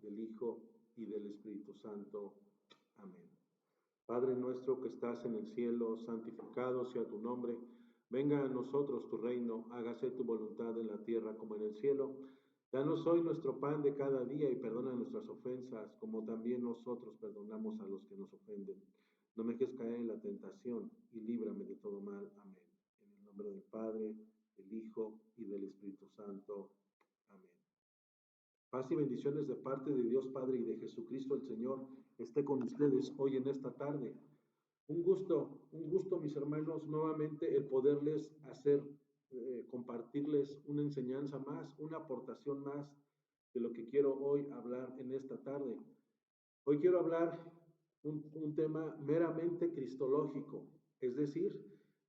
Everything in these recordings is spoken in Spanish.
del Hijo y del Espíritu Santo. Amén. Padre nuestro que estás en el cielo, santificado sea tu nombre. Venga a nosotros tu reino, hágase tu voluntad en la tierra como en el cielo. Danos hoy nuestro pan de cada día y perdona nuestras ofensas, como también nosotros perdonamos a los que nos ofenden. No me dejes caer en la tentación y líbrame de todo mal. Amén. En el nombre del Padre, del Hijo y del Espíritu Santo. Amén. Paz y bendiciones de parte de Dios Padre y de Jesucristo el Señor esté con ustedes hoy en esta tarde. Un gusto, mis hermanos, nuevamente el poderles hacer, compartirles una enseñanza más, una aportación más de lo que quiero hoy hablar en esta tarde. Hoy quiero hablar un tema meramente cristológico, es decir,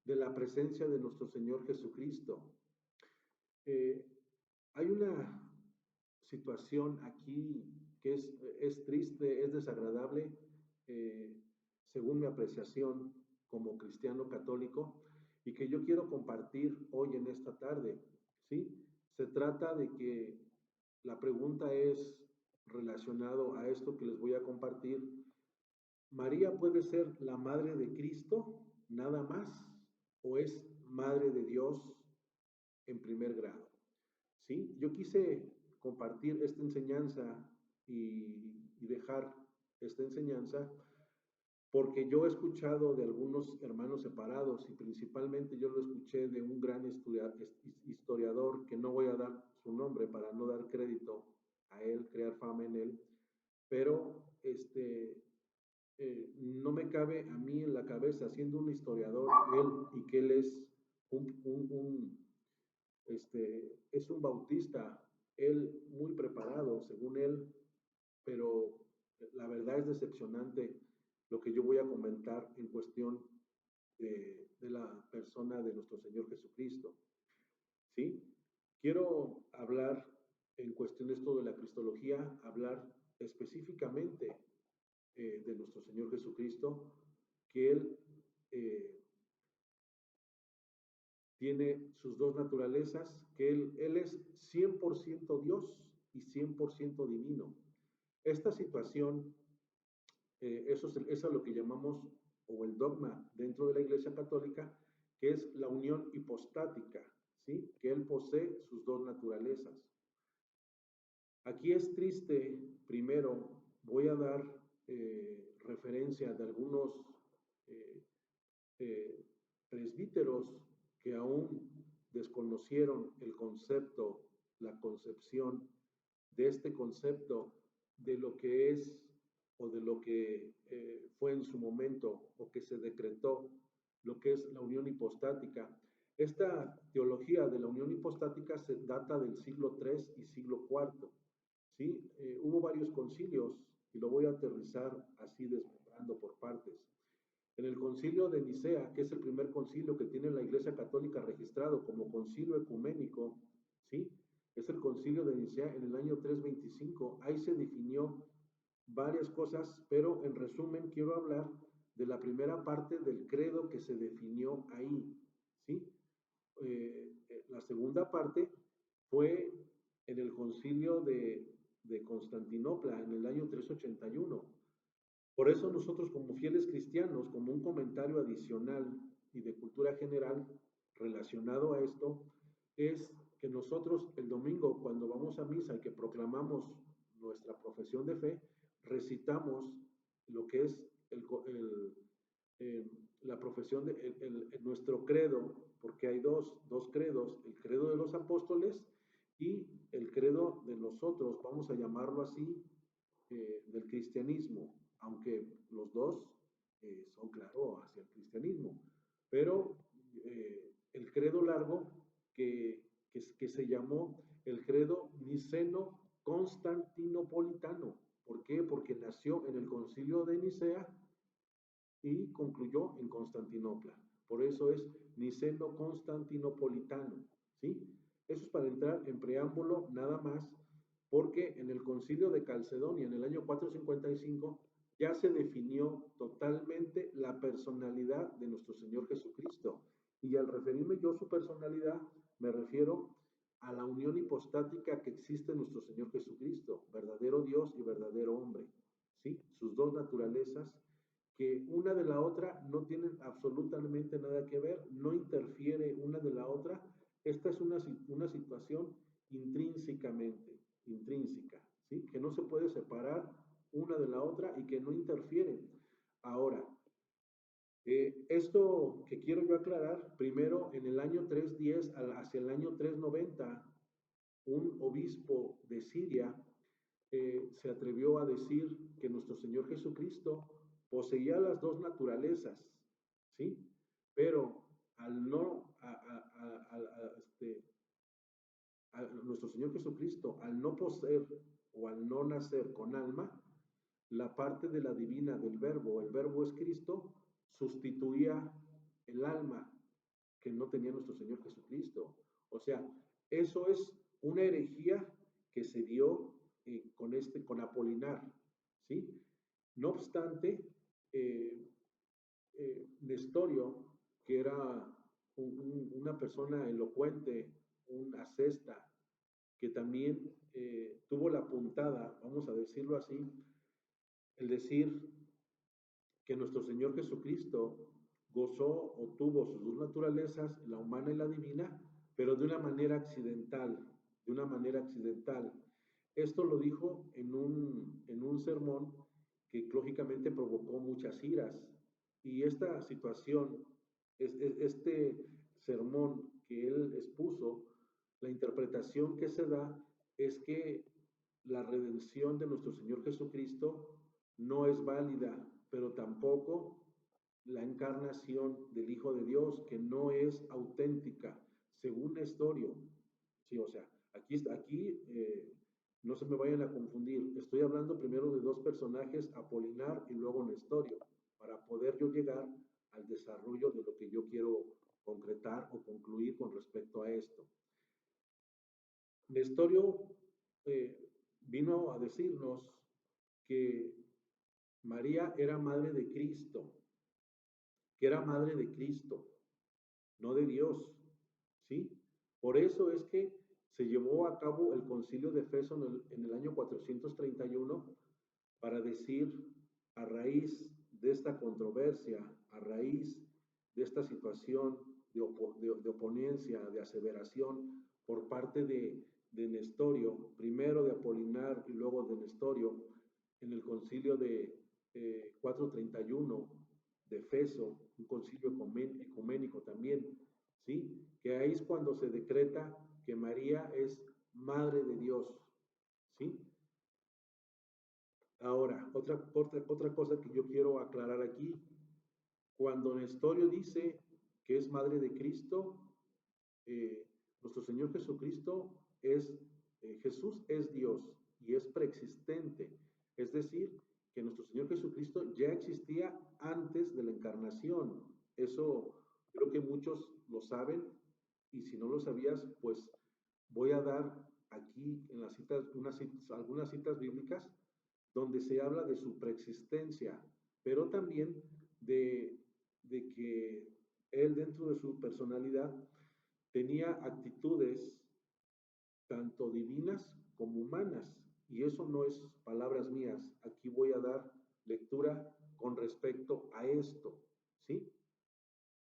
de la presencia de nuestro Señor Jesucristo. Hay una situación aquí que es triste, es desagradable, según mi apreciación como cristiano católico, y que yo quiero compartir hoy en esta tarde, ¿sí? Se trata de que la pregunta es relacionado a esto que les voy a compartir. ¿María puede ser la madre de Cristo nada más o es madre de Dios en primer grado? ¿Sí? Yo quise compartir esta enseñanza y dejar esta enseñanza porque yo he escuchado de algunos hermanos separados y principalmente yo lo escuché de un gran historiador que no voy a dar su nombre para no dar crédito a él, crear fama en él, pero no me cabe a mí en la cabeza, siendo un historiador, él y que él es es un bautista, él muy preparado, según él, pero la verdad es decepcionante lo que yo voy a comentar en cuestión de la persona de nuestro Señor Jesucristo. ¿Sí? Quiero hablar en cuestión de esto de la cristología, hablar específicamente de nuestro Señor Jesucristo, que Él tiene sus dos naturalezas, que Él es 100% Dios y 100% divino. Esta situación, eso es lo que llamamos, o el dogma dentro de la Iglesia Católica, que es la unión hipostática, ¿sí? Que Él posee sus dos naturalezas. Aquí es triste, primero, voy a dar referencia de algunos presbíteros que aún desconocieron el concepto, la concepción de este concepto de lo que es o de lo que fue en su momento o que se decretó, lo que es la unión hipostática. Esta teología de la unión hipostática se data del siglo III y siglo IV. ¿Sí? Hubo varios concilios y lo voy a aterrizar así desmembrando por partes. En el concilio de Nicea, que es el primer concilio que tiene la Iglesia Católica registrado como concilio ecuménico, ¿sí? Es el concilio de Nicea en el año 325. Ahí se definió varias cosas, pero en resumen quiero hablar de la primera parte del credo que se definió ahí, ¿sí? La segunda parte fue en el concilio de Constantinopla en el año 381. Por eso nosotros como fieles cristianos, como un comentario adicional y de cultura general relacionado a esto, es que nosotros el domingo cuando vamos a misa y que proclamamos nuestra profesión de fe, recitamos lo que es la profesión de nuestro credo, porque hay dos credos, el credo de los apóstoles y el credo de nosotros, vamos a llamarlo así, del cristianismo, aunque los dos son, claro, hacia el cristianismo, pero el credo largo que se llamó el credo niceno-constantinopolitano. ¿Por qué? Porque nació en el concilio de Nicea y concluyó en Constantinopla. Por eso es niceno-constantinopolitano, ¿sí? Eso es para entrar en preámbulo nada más, porque en el concilio de Calcedonia, en el año 455, ya se definió totalmente la personalidad de nuestro Señor Jesucristo. Y al referirme yo a su personalidad, me refiero a la unión hipostática que existe en nuestro Señor Jesucristo, verdadero Dios y verdadero hombre, ¿sí? Sus dos naturalezas, que una de la otra no tienen absolutamente nada que ver, no interfiere una de la otra. Esta es una situación intrínseca, ¿sí? Que no se puede separar una de la otra y que no interfieren. Ahora, esto que quiero yo aclarar, primero en el año 310 hacia el año 390, un obispo de Siria se atrevió a decir que nuestro Señor Jesucristo poseía las dos naturalezas, ¿sí? Pero al no, nuestro Señor Jesucristo, al no poseer o al no nacer con alma, la parte de la divina del verbo, el verbo es Cristo, sustituía el alma que no tenía nuestro Señor Jesucristo. O sea, eso es una herejía que se dio con Apolinar, ¿sí? No obstante, eh, Nestorio, que era una persona elocuente, un asceta, que también tuvo la puntada, vamos a decirlo así, el decir que nuestro Señor Jesucristo gozó o tuvo sus dos naturalezas, la humana y la divina, pero de una manera accidental. Esto lo dijo en un sermón que lógicamente provocó muchas iras. Y esta situación, este sermón que él expuso, la interpretación que se da es que la redención de nuestro Señor Jesucristo no es válida, pero tampoco la encarnación del Hijo de Dios, que no es auténtica, según Nestorio. Sí, o sea, no se me vayan a confundir. Estoy hablando primero de dos personajes, Apolinar y luego Nestorio, para poder yo llegar al desarrollo de lo que yo quiero concretar o concluir con respecto a esto. Nestorio eh, vino a decirnos que María era madre de Cristo, que era madre de Cristo, no de Dios, ¿sí? Por eso es que se llevó a cabo el concilio de Efeso en el año 431 para decir, a raíz de esta controversia, a raíz de esta situación de oponencia, de aseveración por parte de Nestorio, primero de Apolinar y luego de Nestorio, en el concilio de 431 de Efeso, un concilio ecuménico también, ¿sí? Que ahí es cuando se decreta que María es madre de Dios, ¿sí? Ahora, otra cosa que yo quiero aclarar aquí, cuando Nestorio dice que es madre de Cristo, nuestro Señor Jesucristo Jesús es Dios y es preexistente, es decir, que nuestro Señor Jesucristo ya existía antes de la encarnación. Eso creo que muchos lo saben y si no lo sabías, pues voy a dar aquí en las citas, algunas citas bíblicas donde se habla de su preexistencia, pero también de que él dentro de su personalidad tenía actitudes tanto divinas como humanas, y eso no es palabras mías. Aquí voy a dar lectura con respecto a esto, ¿sí?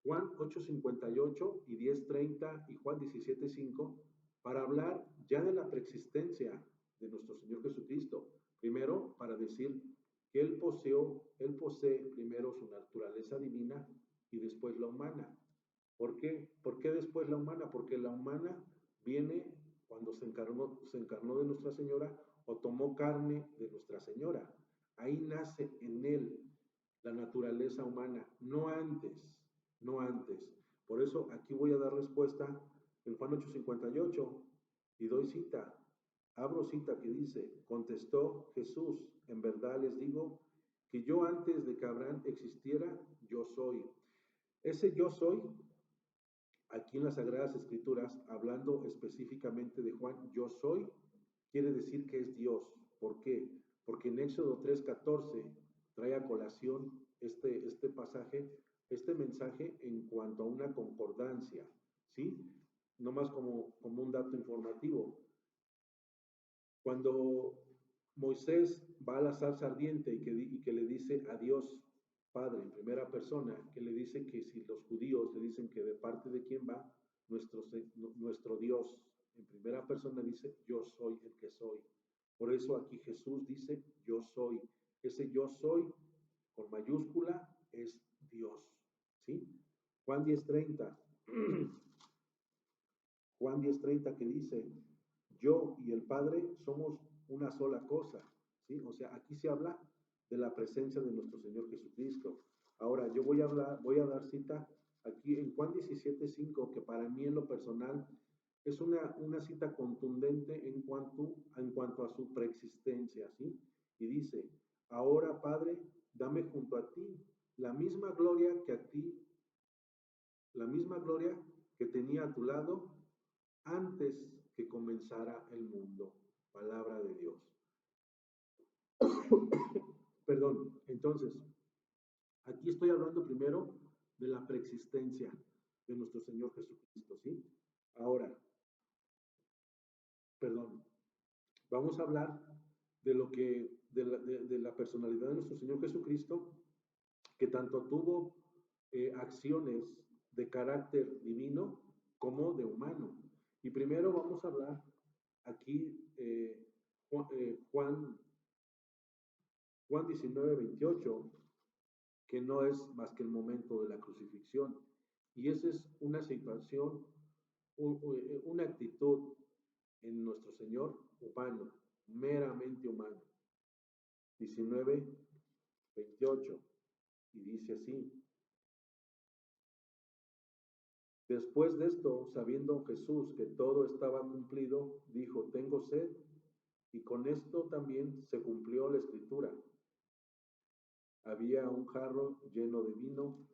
Juan 8:58 y 10:30 y Juan 17:5 para hablar ya de la preexistencia de nuestro Señor Jesucristo. Primero, para decir que él posee primero su naturaleza divina y después la humana. ¿Por qué? ¿Por qué después la humana? Porque la humana viene cuando se encarnó de Nuestra Señora o tomó carne de Nuestra Señora. Ahí nace en él la naturaleza humana, no antes, no antes. Por eso aquí voy a dar respuesta en Juan 8:58 y doy cita, abro cita que dice, contestó Jesús, en verdad les digo que yo antes de que Abraham existiera, yo soy. Ese yo soy aquí en las Sagradas Escrituras, hablando específicamente de Juan, yo soy, quiere decir que es Dios. ¿Por qué? Porque en Éxodo 3:14 trae a colación este pasaje, este mensaje en cuanto a una concordancia, ¿sí? nomás como un dato informativo. Cuando Moisés va a la zarza ardiente y que le dice a Dios Padre en primera persona, que le dice que si los judíos le dicen que de parte de quién va, nuestro Dios en primera persona dice, yo soy el que soy. Por eso aquí Jesús dice, yo soy. Ese yo soy con mayúscula es Dios. ¿Sí? Juan 10:30. Juan 10:30 que dice, yo y el Padre somos una sola cosa, ¿sí? O sea, aquí se habla de la presencia de nuestro Señor Jesucristo. Ahora, yo voy a dar cita aquí en Juan 17:5, que para mí en lo personal es una cita contundente en cuanto a su preexistencia, ¿sí? Y dice, ahora Padre, dame junto a ti la misma gloria que a ti, la misma gloria que tenía a tu lado antes que comenzara el mundo. Palabra de Dios. Perdón, entonces, aquí estoy hablando primero de la preexistencia de nuestro Señor Jesucristo, ¿sí? Ahora, perdón, vamos a hablar de lo que, de la personalidad de nuestro Señor Jesucristo, que tanto tuvo acciones de carácter divino como de humano. Y primero vamos a hablar aquí Juan 19:28, que no es más que el momento de la crucifixión. Y esa es una situación, una actitud en nuestro Señor humano, meramente humano. 19:28, y dice así, después de esto, sabiendo Jesús que todo estaba cumplido, dijo, tengo sed, y con esto también se cumplió la escritura. Había un jarro lleno de vino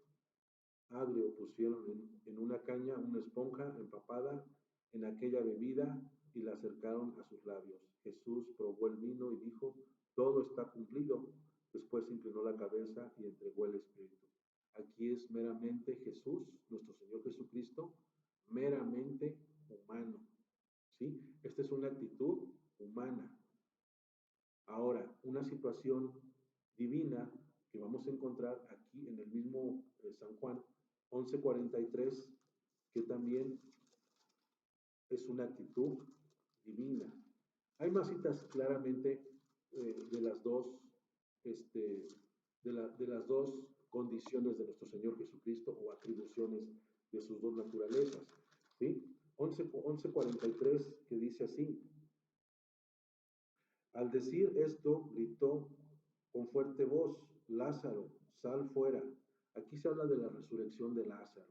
agrio, pusieron en una caña una esponja empapada en aquella bebida y la acercaron a sus labios. Jesús probó el vino y dijo, todo está cumplido. Después inclinó la cabeza y entregó el Espíritu. Aquí es meramente Jesús, nuestro Señor Jesucristo, meramente humano. ¿Sí? Esta es una actitud humana. Ahora, una situación divina que vamos a encontrar aquí en el mismo San Juan 11:43, que también es una actitud divina. Hay más citas claramente de las dos, este, de las dos condiciones de nuestro Señor Jesucristo o atribuciones de sus dos naturalezas. ¿Sí? 11:43 que dice así, al decir esto, gritó con fuerte voz, Lázaro, sal fuera. Aquí se habla de la resurrección de Lázaro,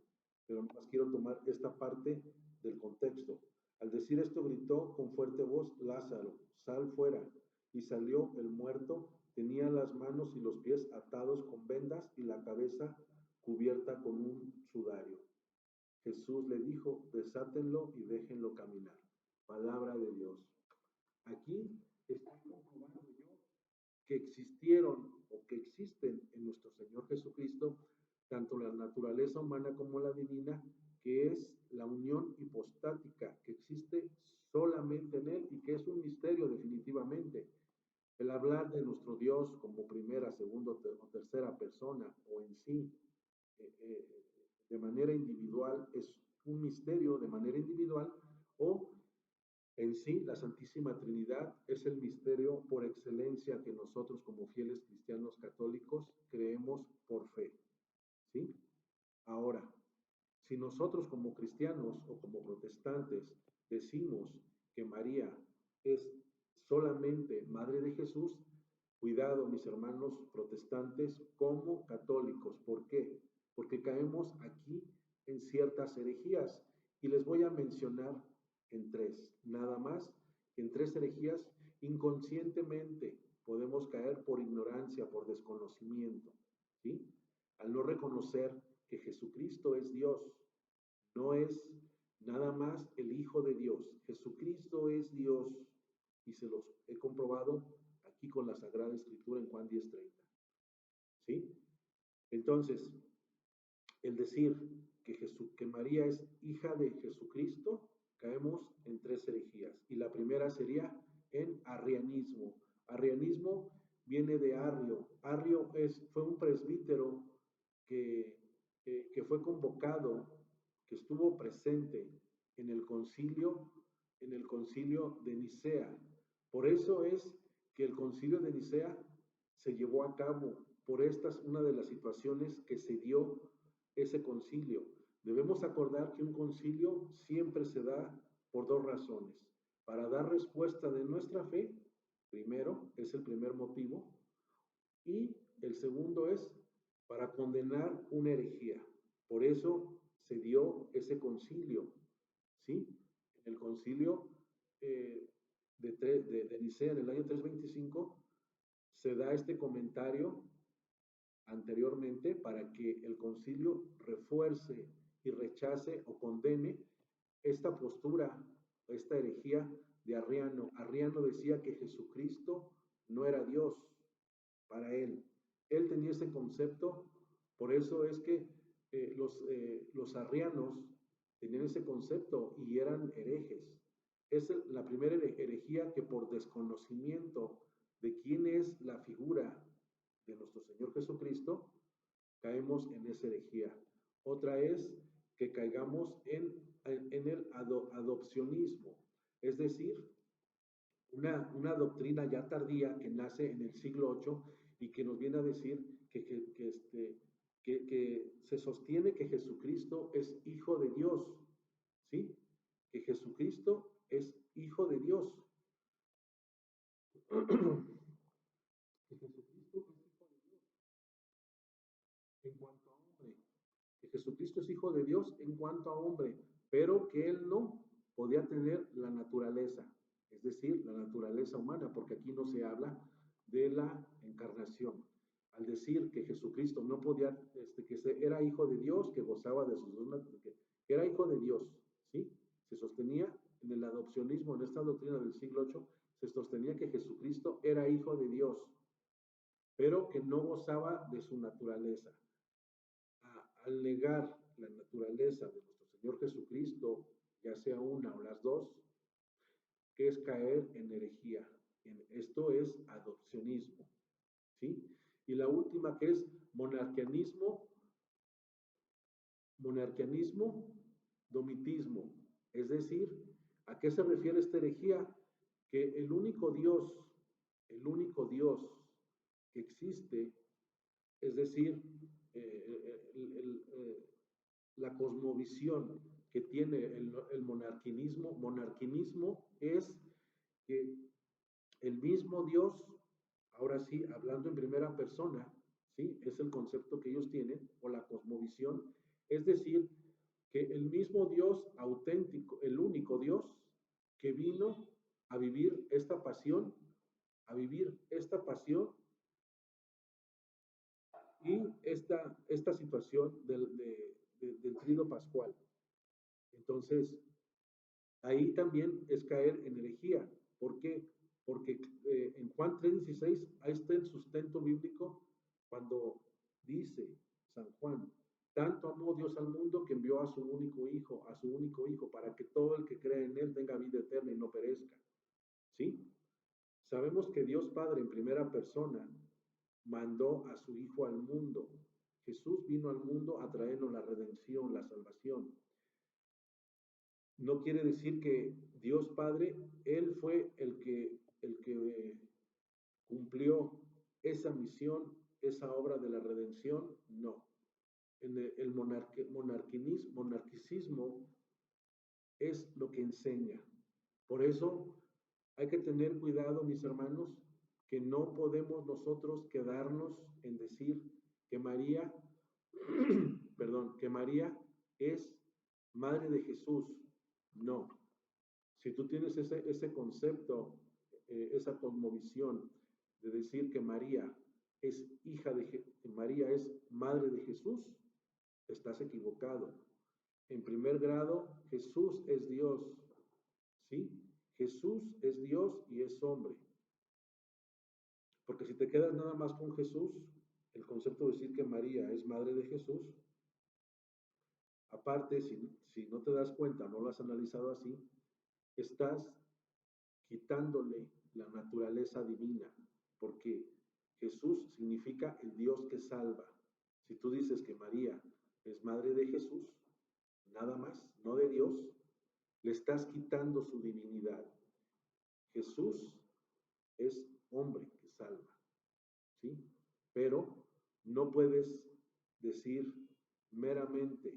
pero más quiero tomar esta parte del contexto. Al decir esto, gritó con fuerte voz, Lázaro, sal fuera. Y salió el muerto, tenía las manos y los pies atados con vendas y la cabeza cubierta con un sudario. Jesús le dijo, desátenlo y déjenlo caminar. Palabra de Dios. Aquí estoy comprobando yo que existieron o que existen en nuestro Señor Jesucristo tanto la naturaleza humana como la divina, que es la unión hipostática, que existe solamente en Él y que es un misterio definitivamente. El hablar de nuestro Dios como primera, segunda o tercera persona o en sí, de manera individual, es un misterio de manera individual o en sí, la Santísima Trinidad es el misterio por excelencia que nosotros como fieles cristianos católicos creemos por fe. ¿Sí? Ahora, si nosotros como cristianos o como protestantes decimos que María es solamente Madre de Jesús, cuidado mis hermanos protestantes como católicos. ¿Por qué? Porque caemos aquí en ciertas herejías y les voy a mencionar en tres, nada más, en tres herejías inconscientemente podemos caer por ignorancia, por desconocimiento, ¿sí? Al no reconocer que Jesucristo es Dios, no es nada más el Hijo de Dios. Jesucristo es Dios y se los he comprobado aquí con la Sagrada Escritura en Juan 10:30. ¿Sí? Entonces, el decir que María es hija de Jesucristo, caemos en tres herejías. Y la primera sería en arrianismo. Arrianismo viene de Arrio. Arrio fue un presbítero que, que fue convocado, que estuvo presente en en el concilio de Nicea. Por eso es que el concilio de Nicea se llevó a cabo. Por esta es una de las situaciones que se dio ese concilio. Debemos acordar que un concilio siempre se da por dos razones. Para dar respuesta de nuestra fe, primero, es el primer motivo, y el segundo es para condenar una herejía. Por eso se dio ese concilio, ¿sí? En el concilio de Nicea en el año 325 se da este comentario anteriormente para que el concilio refuerce y rechace o condene esta postura, esta herejía de Arriano. Arriano decía que Jesucristo no era Dios para él. Él tenía ese concepto, por eso es que los arrianos tenían ese concepto y eran herejes. Es la primera herejía que por desconocimiento de quién es la figura de nuestro Señor Jesucristo, caemos en esa herejía. Otra es que caigamos en el adopcionismo, es decir, una doctrina ya tardía que nace en el siglo VIII y que nos viene a decir que se sostiene que Jesucristo es hijo de Dios, ¿sí? Que Jesucristo es hijo de Dios. Que Jesucristo es hijo de Dios en cuanto a hombre. Que Jesucristo es hijo de Dios en cuanto a hombre, pero que él no podía tener la naturaleza, es decir, la naturaleza humana, porque aquí no se habla de la encarnación. Al decir que Jesucristo no podía, era hijo de Dios, que gozaba de sus dos, que era hijo de Dios, ¿sí? Se sostenía en el adopcionismo, en esta doctrina del siglo VIII, se sostenía que Jesucristo era hijo de Dios, pero que no gozaba de su naturaleza. Al negar la naturaleza de nuestro Señor Jesucristo, ya sea una o las dos, que es caer en herejía. Esto es adopcionismo, ¿sí? Y la última que es monarquianismo, domitismo. Es decir, ¿a qué se refiere esta herejía? Que el único Dios que existe, es decir, la cosmovisión que tiene el monarquinismo es que el mismo Dios, ahora sí, hablando en primera persona, ¿sí? Es el concepto que ellos tienen, o la cosmovisión, es decir, que el mismo Dios auténtico, el único Dios que vino a vivir esta pasión, y esta situación del trido pascual. Entonces, ahí también es caer en herejía. ¿Por qué? Porque en Juan 3:16, ahí está el sustento bíblico cuando dice San Juan, tanto amó Dios al mundo que envió a su único hijo, para que todo el que cree en él tenga vida eterna y no perezca. ¿Sí? Sabemos que Dios Padre en primera persona mandó a su Hijo al mundo. Jesús vino al mundo a traernos la redención, la salvación. No quiere decir que Dios Padre, Él fue el que cumplió esa misión, esa obra de la redención, no. En el monarquicismo es lo que enseña. Por eso hay que tener cuidado, mis hermanos, que no podemos nosotros quedarnos en decir que María, perdón, que María es madre de Jesús. No. Si tú tienes ese concepto, esa cosmovisión de decir que María es María es madre de Jesús, estás equivocado. En primer grado, Jesús es Dios, ¿sí? Jesús es Dios y es hombre. Porque si te quedas nada más con Jesús, el concepto de decir que María es madre de Jesús, Aparte, si no te das cuenta, no lo has analizado así, estás quitándole la naturaleza divina, porque Jesús significa el Dios que salva. Si tú dices que María es madre de Jesús, nada más, no de Dios, le estás quitando su divinidad. Jesús es hombre que salva, ¿sí? Pero no puedes decir meramente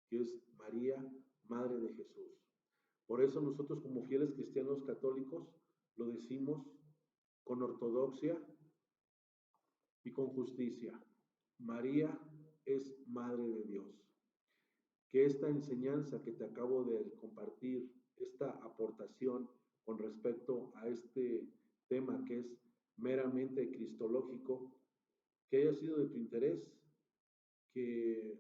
que es María, madre de Jesús. Por eso nosotros como fieles cristianos católicos lo decimos con ortodoxia y con justicia. María es madre de Dios. Que esta enseñanza que te acabo de compartir, esta aportación con respecto a este tema que es meramente cristológico, que haya sido de tu interés, que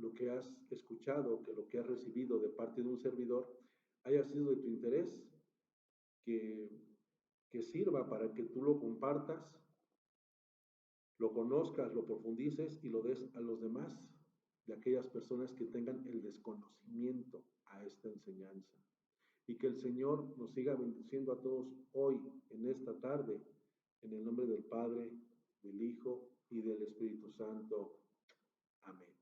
lo que has escuchado, que lo que has recibido de parte de un servidor haya sido de tu interés, que, que sirva para que tú lo compartas, lo conozcas, lo profundices y lo des a los demás, de aquellas personas que tengan el desconocimiento a esta enseñanza. Y que el Señor nos siga bendiciendo a todos hoy, en esta tarde, en el nombre del Padre, del Hijo y del Espíritu Santo. Amén.